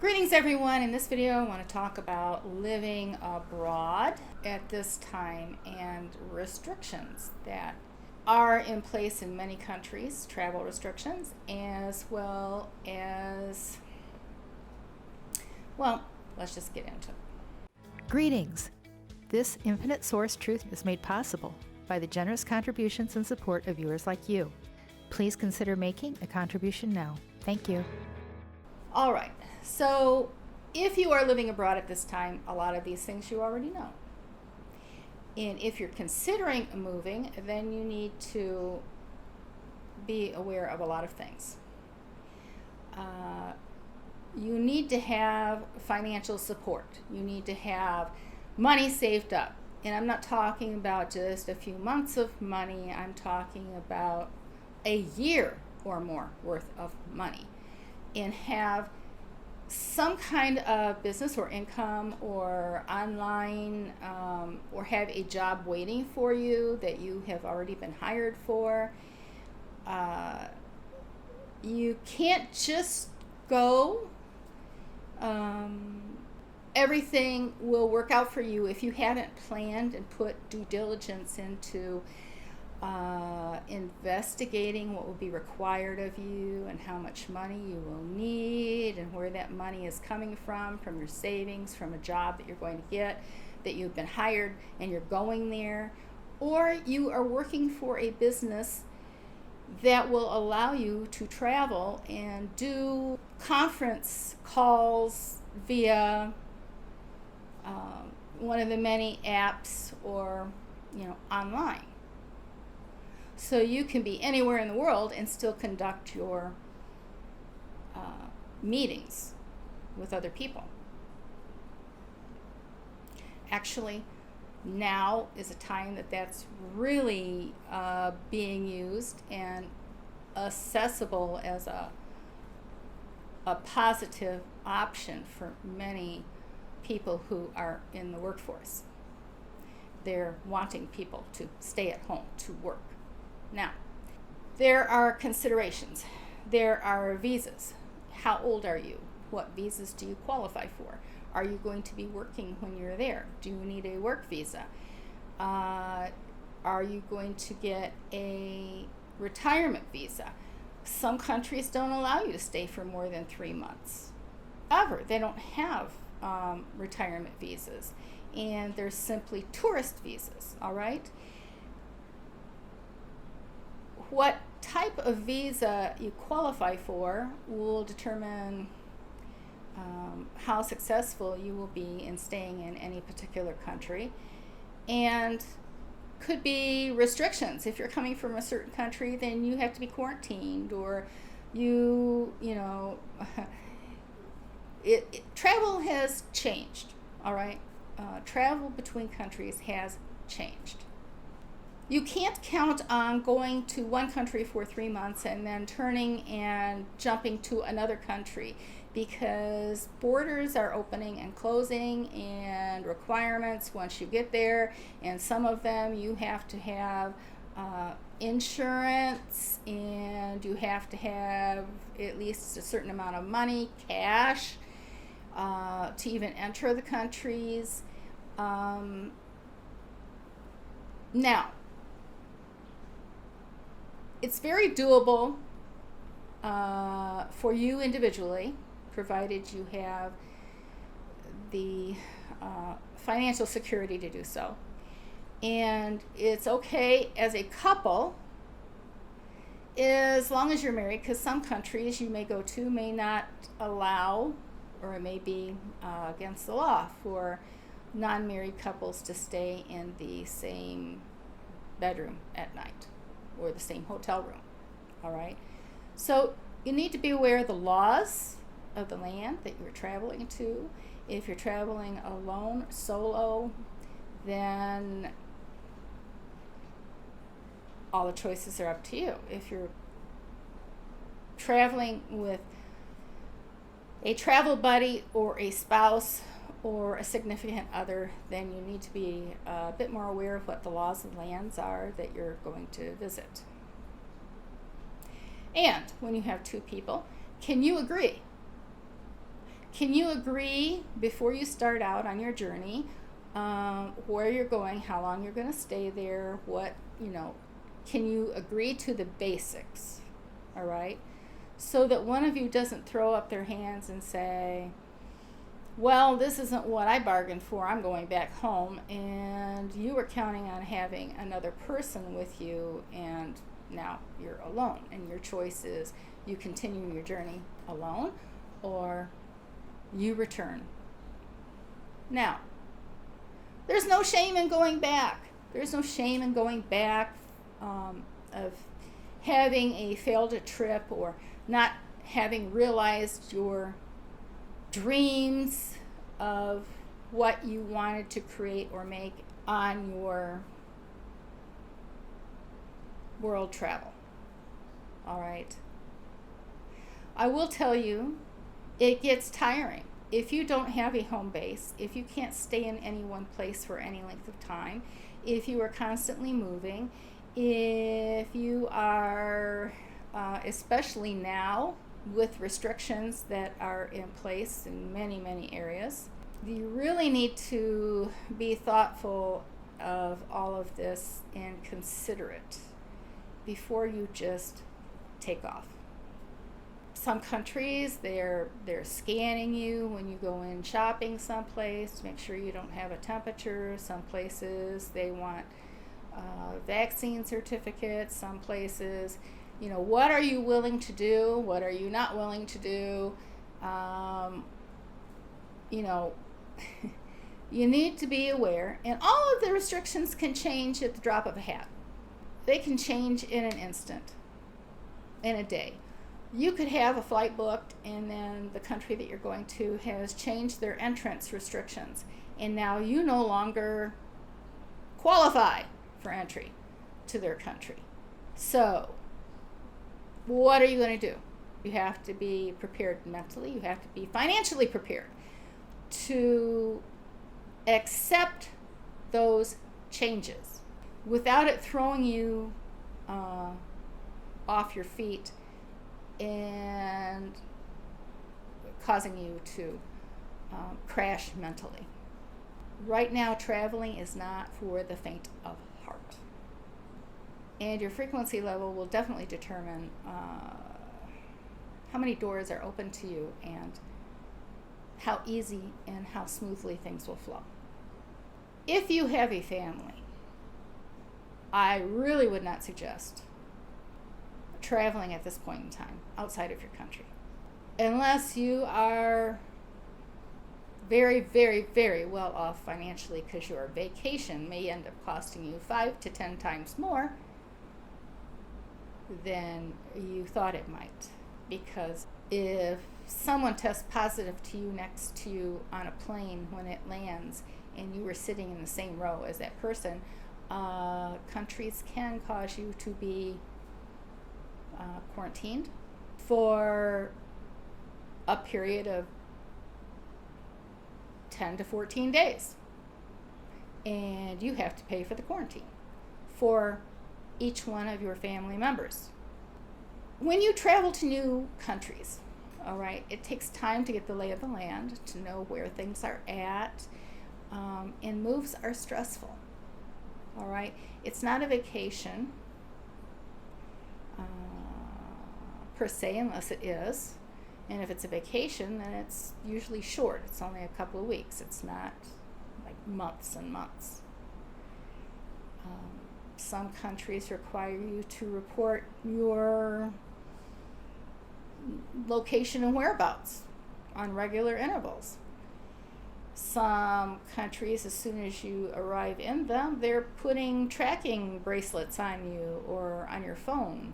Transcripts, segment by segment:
Greetings everyone. In this video I want to talk about living abroad at this time and restrictions that are in place in many countries, travel restrictions, as well as, let's just get into it. Greetings! This infinite source truth is made possible by the generous contributions and support of viewers like you. Please consider making a contribution now. Thank you. All right, so if you are living abroad at this time, a lot of these things you already know. And if you're considering moving, then you need to be aware of a lot of things. You need to have financial support. You need to have money saved up. And I'm not talking about just a few months of money. I'm talking about a year or more worth of money. And have some kind of business or income or online or have a job waiting for you that you have already been hired for. You can't just go. Everything will work out for you if you haven't planned and put due diligence into investigating what will be required of you and how much money you will need and where that money is coming from your savings, from a job that you're going to get, that you've been hired and you're going there, or you are working for a business that will allow you to travel and do conference calls via one of the many apps or online. So you can be anywhere in the world and still conduct your meetings with other people. Actually, now is a time that's really being used and accessible as a positive option for many people who are in the workforce. They're wanting people to stay at home to work. Now, there are considerations. There are visas. How old are you? What visas do you qualify for? Are you going to be working when you're there? Do you need a work visa? Are you going to get a retirement visa? Some countries don't allow you to stay for more than 3 months. Ever. They don't have retirement visas. And they're simply tourist visas, all right? What type of visa you qualify for will determine how successful you will be in staying in any particular country, and could be restrictions. If you're coming from a certain country, then you have to be quarantined, or travel has changed, all right? Travel between countries has changed. You can't count on going to one country for 3 months and then turning and jumping to another country, because borders are opening and closing and requirements once you get there, and some of them you have to have insurance, and you have to have at least a certain amount of money, cash, to even enter the countries. Now, it's very doable for you individually, provided you have the financial security to do so. And it's okay as a couple as long as you're married, because some countries you may go to may not allow, or it may be against the law for non-married couples to stay in the same bedroom at night or the same hotel room, all right? So you need to be aware of the laws of the land that you're traveling to. If you're traveling alone, solo, then all the choices are up to you. If you're traveling with a travel buddy or a spouse or a significant other, then you need to be a bit more aware of what the laws of the lands are that you're going to visit. And when you have two people, can you agree? Can you agree before you start out on your journey where you're going, how long you're going to stay there, can you agree to the basics, all right? So that one of you doesn't throw up their hands and say, well, this isn't what I bargained for, I'm going back home, and you were counting on having another person with you, and now you're alone, and your choice is you continue your journey alone, or you return. Now, there's no shame in going back. There's no shame in going back of having a failed trip or not having realized your dreams of what you wanted to create or make on your world travel. All right. I will tell you, it gets tiring. If you don't have a home base, if you can't stay in any one place for any length of time, if you are constantly moving, if you are, especially now with restrictions that are in place in many, many areas, you really need to be thoughtful of all of this and consider it before you just take off. Some countries, they're scanning you when you go in shopping someplace to make sure you don't have a temperature. Some places, they want vaccine certificates. Some places, what are you willing to do? What are you not willing to do? You need to be aware. And all of the restrictions can change at the drop of a hat. They can change in an instant, in a day. You could have a flight booked, and then the country that you're going to has changed their entrance restrictions, and now you no longer qualify for entry to their country. So, what are you going to do? You have to be prepared mentally, you have to be financially prepared to accept those changes without it throwing you off your feet and causing you to crash mentally. Right now, traveling is not for the faint of heart. And your frequency level will definitely determine how many doors are open to you and how easy and how smoothly things will flow. If you have a family, I really would not suggest traveling at this point in time outside of your country, unless you are very, very, very well off financially, because your vacation may end up costing you 5 to 10 times more than you thought it might. Because if someone tests positive to you next to you on a plane when it lands and you were sitting in the same row as that person, countries can cause you to be quarantined for a period of 10 to 14 days. And you have to pay for the quarantine for each one of your family members. When you travel to new countries, all right, it takes time to get the lay of the land, to know where things are at, and moves are stressful, all right? It's not a vacation per se, unless it is. And if it's a vacation, then it's usually short. It's only a couple of weeks. It's not like months and months. Some countries require you to report your location and whereabouts on regular intervals. Some countries, as soon as you arrive in them, they're putting tracking bracelets on you or on your phone.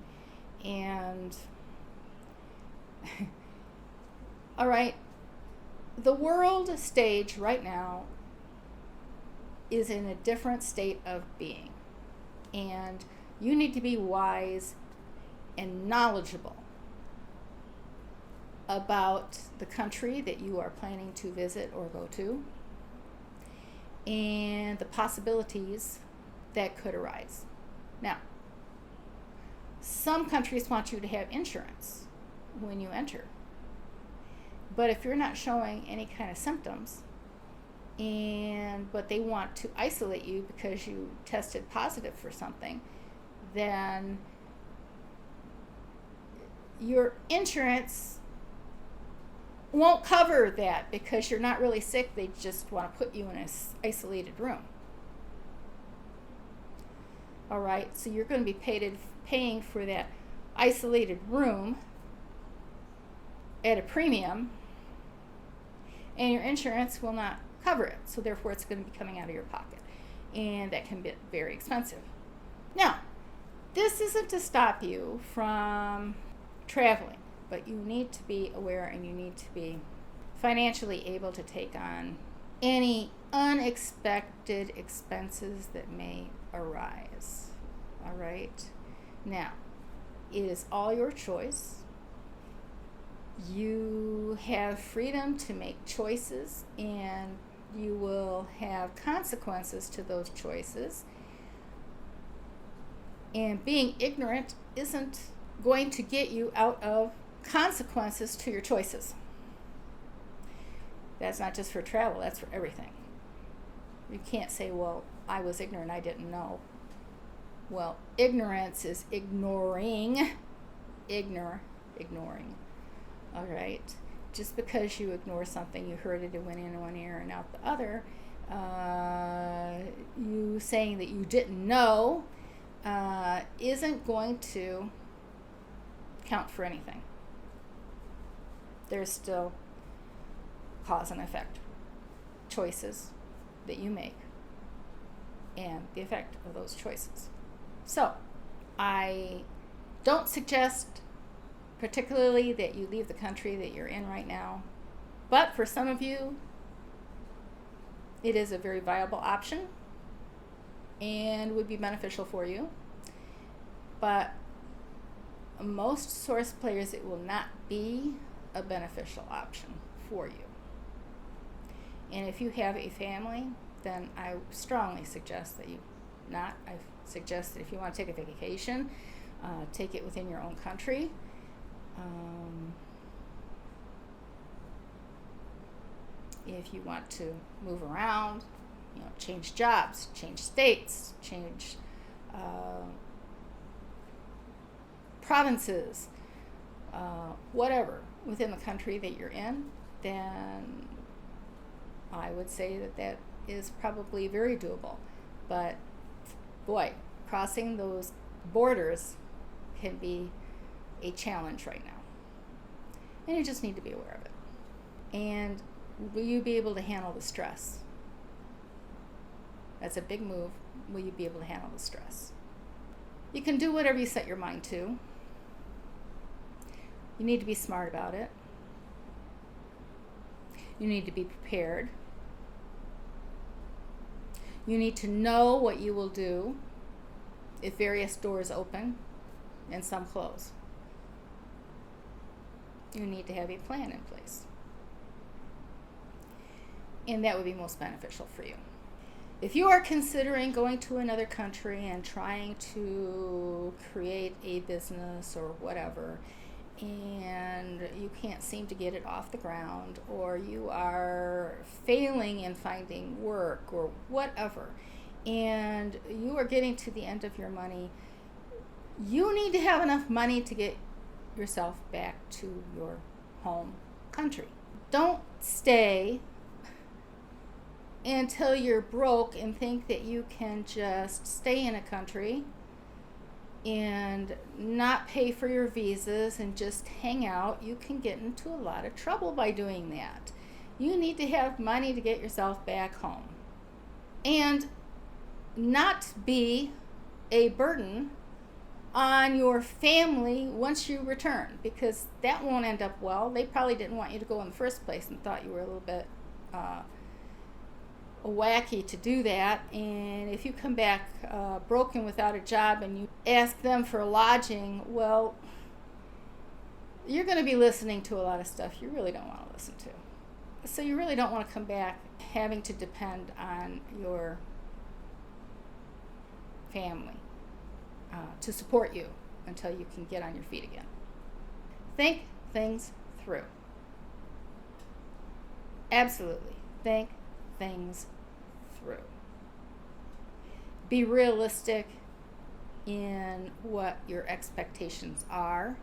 And all right, the world stage right now is in a different state of being, and you need to be wise and knowledgeable about the country that you are planning to visit or go to, and the possibilities that could arise. Now, some countries want you to have insurance when you enter, But if you're not showing any kind of symptoms, but they want to isolate you because you tested positive for something, then your insurance won't cover that because you're not really sick. They just want to put you in an isolated room. All right, so you're going to be paying for that isolated room at a premium, and your insurance will not cover it. So therefore, it's going to be coming out of your pocket, and that can be very expensive. Now, this isn't to stop you from traveling, but you need to be aware and you need to be financially able to take on any unexpected expenses that may arise. All right? Now, it is all your choice. You have freedom to make choices, and you will have consequences to those choices. And being ignorant isn't going to get you out of consequences to your choices. That's not just for travel, that's for everything. You can't say, well, I was ignorant, I didn't know. Well, ignorance is ignoring. All right? Just because you ignore something, you heard it, it went in one ear and out the other, you saying that you didn't know isn't going to count for anything. There's still cause and effect, choices that you make, and the effect of those choices. So, I don't suggest particularly that you leave the country that you're in right now, but for some of you, it is a very viable option and would be beneficial for you. But most source players, it will not be a beneficial option for you. And if you have a family, then I strongly suggest that you not. I suggest that if you want to take a vacation, take it within your own country. If you want to move around, change jobs, change states, change provinces, whatever within the country that you're in, then I would say that is probably very doable. But boy, crossing those borders can be a challenge right now. And you just need to be aware of it. And will you be able to handle the stress? That's a big move. Will you be able to handle the stress? You can do whatever you set your mind to. You need to be smart about it. You need to be prepared. You need to know what you will do if various doors open and some close. You need to have a plan in place. And that would be most beneficial for you. If you are considering going to another country and trying to create a business or whatever, and you can't seem to get it off the ground, or you are failing in finding work or whatever, and you are getting to the end of your money, you need to have enough money to get yourself back to your home country. Don't stay until you're broke and think that you can just stay in a country and not pay for your visas and just hang out. You can get into a lot of trouble by doing that. You need to have money to get yourself back home and not be a burden on your family once you return, because that won't end up well. They probably didn't want you to go in the first place and thought you were a little bit wacky to do that. And if you come back broken without a job and you ask them for lodging, well, you're going to be listening to a lot of stuff you really don't want to listen to. So you really don't want to come back having to depend on your family to support you until you can get on your feet again. Think things through. Absolutely. Think things through. Be realistic in what your expectations are.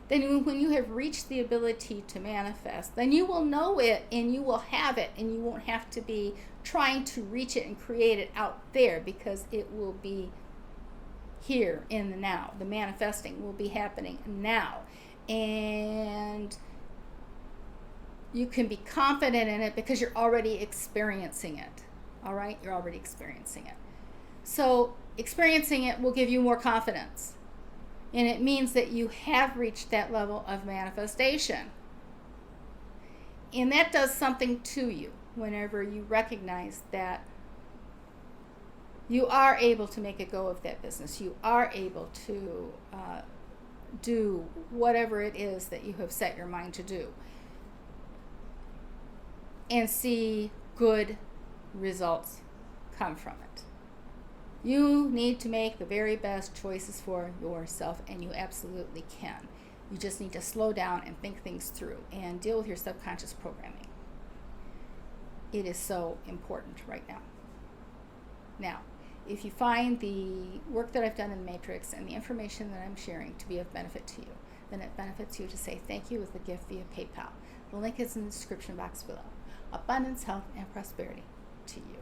Then when you have reached the ability to manifest, then you will know it and you will have it, and you won't have to be trying to reach it and create it out there, because it will be here in the now. The manifesting will be happening now. And you can be confident in it because you're already experiencing it. All right? You're already experiencing it. So experiencing it will give you more confidence. And it means that you have reached that level of manifestation. And that does something to you whenever you recognize that you are able to make a go of that business. You are able to do whatever it is that you have set your mind to do, and see good results come from it. You need to make the very best choices for yourself, and you absolutely can. You just need to slow down and think things through and deal with your subconscious programming. It is so important right now. Now, if you find the work that I've done in the Matrix and the information that I'm sharing to be of benefit to you, then it benefits you to say thank you with a gift via PayPal. The link is in the description box below. Abundance, health, and prosperity to you.